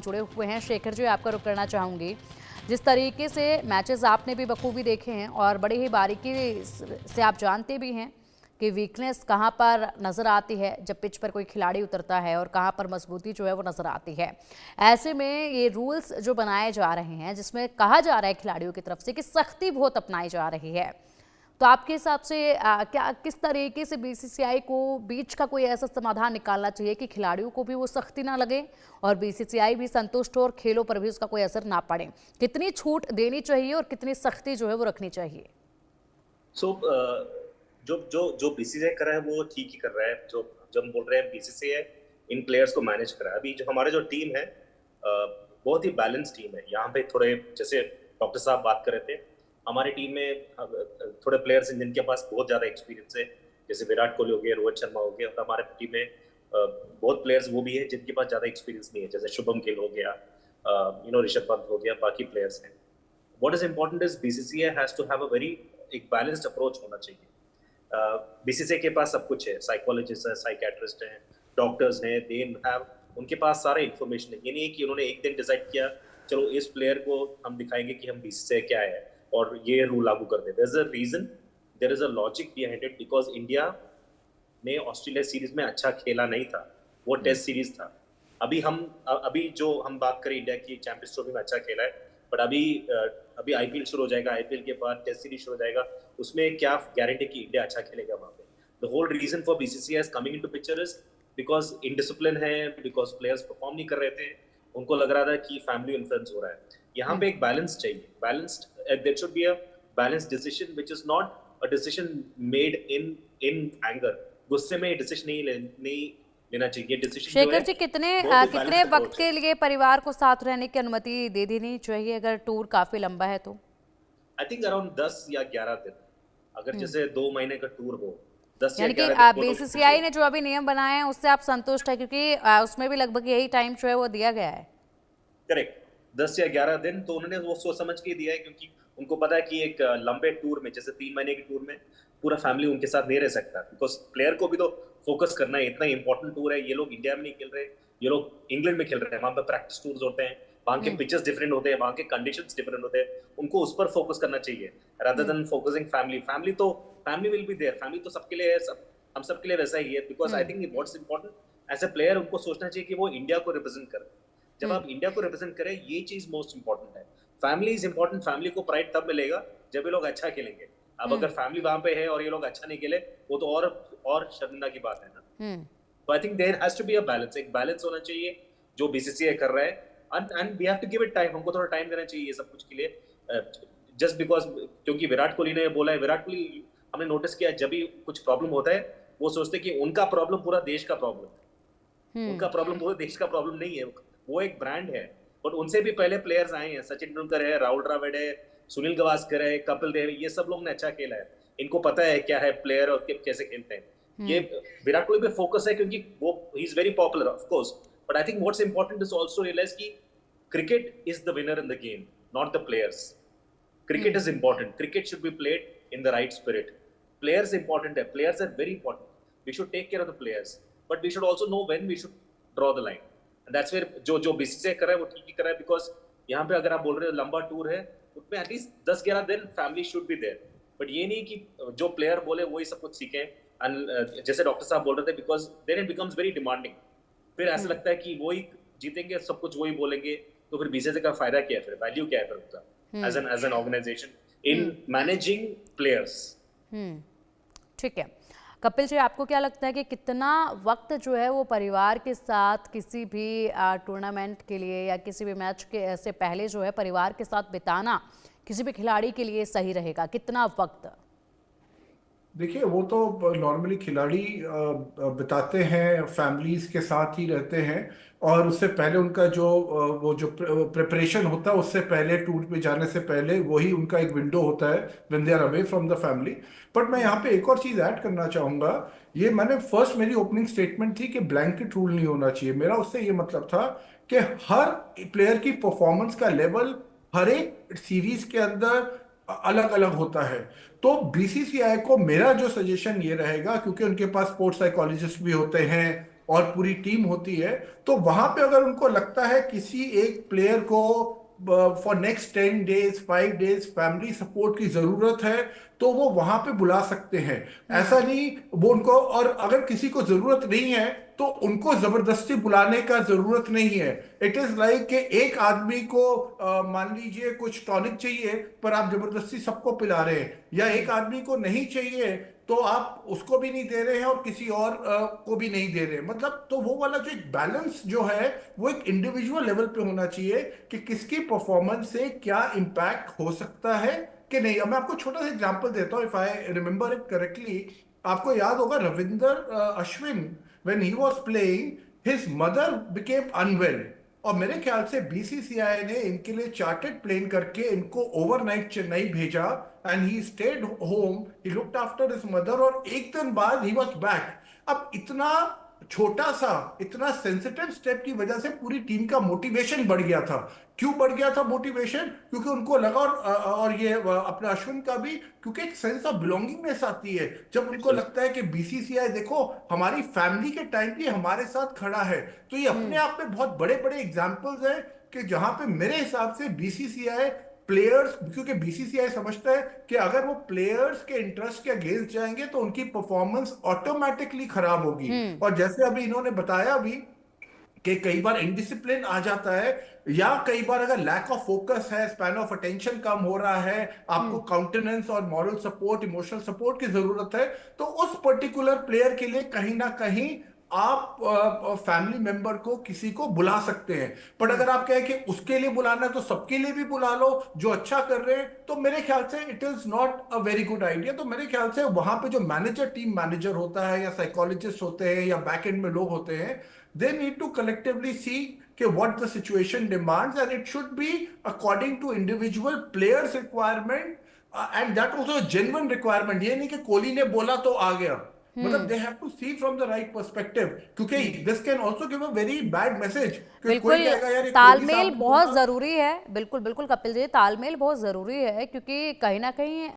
जुड़े हुए हैं। शेखर जी, आपका रुख करना चाहूँगी। जिस तरीके से मैचेस आपने भी बखूबी देखे हैं और बड़ी ही बारीकी से आप जानते भी हैं कि वीकनेस कहाँ पर नज़र आती है जब पिच पर कोई खिलाड़ी उतरता है और कहाँ पर मजबूती जो है वो नज़र आती है। ऐसे में ये रूल्स जो बनाए जा रहे हैं, जिसमें कहा जा रहा है खिलाड़ियों की तरफ से कि सख्ती बहुत अपनाई जा रही है, तो आपके हिसाब से क्या किस तरीके से बीसीसीआई को बीच का कोई ऐसा समाधान निकालना चाहिए कि खिलाड़ियों को भी वो सख्ती ना लगे और बीसीसीआई भी संतुष्ट हो और खेलों पर भी उसका कोई असर ना पड़े? कितनी छूट देनी चाहिए और कितनी सख्ती जो है वो रखनी चाहिए? जो जो जो बीसीसीआई कर रहा है वो ठीक ही कर रहा है। जो जब हम बोल रहे हैं बीसीसीआई इन प्लेयर्स को मैनेज कर रहा है। अभी जो हमारे जो टीम है बहुत ही बैलेंस टीम है। यहाँ पे थोड़े जैसे डॉक्टर साहब बात कर रहे थे, हमारी टीम में थोड़े प्लेयर्स हैं जिनके पास बहुत ज्यादा एक्सपीरियंस है, जैसे विराट कोहली हो गए, रोहित शर्मा हो गया। और हमारे टीम में बहुत प्लेयर्स वो भी है जिनके पास ज्यादा एक्सपीरियंस नहीं है, जैसे शुभम गिल हो गया, ऋषभ पंत हो गया, बाकी प्लेयर्स हैं। What is important is BCCI has to have a very एक बैलेंस्ड अप्रोच होना चाहिए। बीसीसीआई के पास सब कुछ है, साइकोलॉजिस्ट है, साइकेट्रिस्ट हैं, डॉक्टर्स हैं, दे हैव उनके पास सारा इन्फॉर्मेशन है। ये नहीं है कि उन्होंने एक दिन डिसाइड किया चलो इस प्लेयर को हम दिखाएंगे कि हम बीसीसीआई क्या है और ये रूल लागू कर दे। There is a reason, there is a logic behind it, because India ने ऑस्ट्रेलिया सीरीज में अच्छा खेला नहीं था, वो टेस्ट सीरीज था। अभी जो हम बात करें इंडिया की चैंपियंस ट्रॉफी में अच्छा खेला है, बट अभी आईपीएल शुरू हो जाएगा, आईपीएल के बाद टेस्ट सीरीज शुरू हो जाएगा, उसमें क्या गारंटी कि इंडिया अच्छा खेलेगा वहां पे। The whole reason for BCCI is coming into picture is because indiscipline है, बिकॉज प्लेयर्स परफॉर्म नहीं कर रहे थे, उनको लग रहा था कि फैमिली इन्फ्लुएंस हो रहा है। यहाँ पे एक बैलेंस चाहिए, balanced, there should be a balanced decision which is not a decision made in anger. गुस्से में डिसीजन नहीं लेना चाहिए। डिसीजन जो शेखर है जी, कितने बहुत ही कितने बैलेंस्ड वक्त अप्रोच है। के लिए परिवार को साथ रहने की अनुमति दे देनी चाहिए अगर टूर काफी लंबा है तो? आई थिंक अराउंड 10 या 11 दिन, अगर जैसे 2 महीने का टूर हो, 10 या यानी कि 11 दिन दोनों में बीसीसीआई चाहिए। ने जो अभी नियम बनाए हैं उससे आप संतुष्ट है, क्योंकि उसमें भी लगभग यही टाइम जो है वो दिया गया है। करेक्ट, 10 या 11 दिन तो उन्होंने वो सोच समझ के दिया है, क्योंकि उनको पता है कि एक लंबे टूर में, जैसे 3 महीने के टूर में पूरा फैमिली उनके साथ नहीं रह सकता, बिकॉज प्लेयर को भी तो फोकस करना है। इतना इंपॉर्टेंट टूर है, ये लोग इंडिया में नहीं खेल रहे, ये लोग इंग्लैंड में खेल रहे हैं, वहां पर प्रैक्टिस टूर्स होते हैं, वहां के पिचेस डिफरेंट होते हैं, वहां के कंडीशंस डिफरेंट होते हैं, उनको उस पर फोकस करना चाहिए rather than focusing family. Family will be there, family तो सबके लिए है, हम सबके लिए वैसा ही है। Because I think what's important as a player, उनको सोचना चाहिए कि वो इंडिया को रिप्रेजेंट करे। जब आप इंडिया को रिप्रेजेंट करें, ये चीज मोस्ट इंपॉर्टेंट है। फैमिली इज इंपॉर्टेंट, फैमिली को प्राइड तब मिलेगा जब ये लोग अच्छा खेलेंगे। अब अगर फैमिली वहां पे है और ये लोग अच्छा नहीं खेले, वो तो और शर्मिंदा की बात है ना। तो I think there has to be a balance, एक बैलेंस होना चाहिए जो बीसीसीआई कर रहा है। And we have to give it time, हमको थोड़ा टाइम देना चाहिए ये सब कुछ के लिए। जस्ट बिकॉज क्योंकि विराट कोहली ने बोला है, विराट कोहली हमने नोटिस किया जब भी कुछ प्रॉब्लम होता है वो सोचते कि उनका प्रॉब्लम पूरा देश का प्रॉब्लम है। उनका प्रॉब्लम पूरे देश का प्रॉब्लम नहीं है, वो एक ब्रांड है। बट उनसे भी पहले प्लेयर्स आए हैं, सचिन तेंदुलकर है, राहुल द्रविड़ है, सुनील गावस्कर है, कपिल देव, ये सब लोग ने अच्छा खेला है, इनको पता है क्या है प्लेयर और कैसे खेलते हैं। ये विराट कोहली पे फोकस है क्योंकि वो ही is very popular of course, but I think what's important is also realise कि cricket is the winner in the game, not the players. cricket is important, cricket should be played in the right spirit, players important hai, players are very important, we should take care of the players, but we should also know when we should draw the line, and that's where जो BCCI कर रहा है वो ठीक ही कर रहा है। Because यहाँ पे अगर आप बोल रहे हो लंबा टूर है, उसमें एटलीस्ट 10-11 दिन family should be there, but ये नहीं कि जो प्लेयर बोले वही सब कुछ सीखें। एंड जैसे डॉक्टर साहब बोल रहे थे, because then it becomes very demanding, फिर ऐसा लगता है कि वही जीतेंगे, सब कुछ वही बोलेंगे, तो फिर बीसीसीआई का फायदा क्या है, फिर वैल्यू क्या है फिर उसका as an organization in managing players। ठीक है। कपिल जी, आपको क्या लगता है कि कितना वक्त जो है वो परिवार के साथ किसी भी टूर्नामेंट के लिए या किसी भी मैच के से पहले जो है परिवार के साथ बिताना किसी भी खिलाड़ी के लिए सही रहेगा? कितना वक्त? देखिए, वो तो नॉर्मली खिलाड़ी बिताते हैं, फैमिलीज के साथ ही रहते हैं, और उससे पहले उनका जो वो जो प्रिपरेशन होता है, उससे पहले टूर पे जाने से पहले वही उनका एक विंडो होता है when they are away from the family. But मैं यहाँ पे एक और चीज ऐड करना चाहूंगा। ये मैंने फर्स्ट मेरी ओपनिंग स्टेटमेंट थी कि ब्लैंकेट रूल नहीं होना चाहिए। मेरा उससे ये मतलब था कि हर प्लेयर की परफॉर्मेंस का लेवल हर एक सीरीज के अंदर अलग अलग होता है। तो बीसीसीआई को मेरा जो सजेशन ये रहेगा, क्योंकि उनके पास स्पोर्ट्स साइकोलॉजिस्ट भी होते हैं, और पूरी टीम होती है, तो वहां पे अगर उनको लगता है किसी एक प्लेयर को for next 10 days 5 days family support की जरूरत है, तो वो वहां पे बुला सकते हैं। ऐसा नहीं वो उनको, और अगर किसी को जरूरत नहीं है तो उनको जबरदस्ती बुलाने का जरूरत नहीं है। इट इज लाइक कि एक आदमी को मान लीजिए कुछ टॉनिक चाहिए पर आप जबरदस्ती सबको पिला रहे हैं, या एक आदमी को नहीं चाहिए तो आप उसको भी नहीं दे रहे हैं और किसी और को भी नहीं दे रहे हैं। मतलब तो वो वाला जो एक बैलेंस जो है वो एक इंडिविजुअल लेवल पे होना चाहिए कि किसकी परफॉर्मेंस से क्या इम्पैक्ट हो सकता है कि नहीं। अब मैं आपको छोटा सा एग्जांपल देता हूँ, if I remember it correctly. आपको याद होगा Ravinder Ashwin, when he was playing, his mother became unwell, और मेरे ख्याल से बीसीसीआई ने इनके लिए चार्टर्ड प्लेन करके इनको ओवरनाइट चेन्नई भेजा, and he stayed home, he looked after his mother, और एक दिन बाद ही वाज बैक। अब इतना छोटा सा, इतना सेंसिटिव स्टेप की वजह से पूरी टीम का मोटिवेशन बढ़ गया था। क्यों बढ़ गया था मोटिवेशन? क्योंकि उनको लगा, और ये अपना अश्विन का भी, क्योंकि एक सेंस ऑफ बिलोंगिंगनेस आती है जब उनको बिल्कुल। लगता है कि बीसीसीआई देखो हमारी फैमिली के टाइम भी हमारे साथ खड़ा है। तो ये अपने आप में बहुत बड़े बड़े एग्जाम्पल्स हैं कि जहां पे मेरे हिसाब से बीसीसीआई प्लेयर्स, क्योंकि बीसीसीआई समझता है कि अगर वो प्लेयर्स के इंटरेस्ट के अगेंस्ट जाएंगे तो उनकी परफॉर्मेंस ऑटोमेटिकली खराब होगी। और जैसे अभी इन्होंने बताया भी कि कई बार इनडिसिप्लिन आ जाता है, या कई बार अगर लैक ऑफ फोकस है, स्पैन ऑफ अटेंशन कम हो रहा है, आपको काउंटेनेंस और मॉरल सपोर्ट, इमोशनल सपोर्ट की जरूरत है, तो उस पर्टिकुलर प्लेयर के लिए कहीं ना कहीं आप फैमिली मेंबर को किसी को बुला सकते हैं। पर अगर आप कहें कि उसके लिए बुलाना है तो सबके लिए भी बुला लो जो अच्छा कर रहे हैं, तो मेरे ख्याल से it is not a very good idea. तो मेरे ख्याल से वहां पे जो मैनेजर, टीम मैनेजर होता है, या साइकोलॉजिस्ट होते हैं, या बैक एंड में लोग होते हैं, they need to collectively see what the situation demands, and it should be according to individual players requirement, and that also a genuine requirement। ये नहीं कि कोहली ने बोला तो आ गया। मतलब they have to see from the right perspective, क्योंकि this can also give a very bad message कि कोई बिल्कुल, कहेगा यार ये कोहली तालमेल साहब ने बहुत बोला। ज़रूरी है। बिल्कुल बिल्कुल कपिल जी, तालमेल बहुत ज़रूरी है, क्योंकि कहीं ना कहीं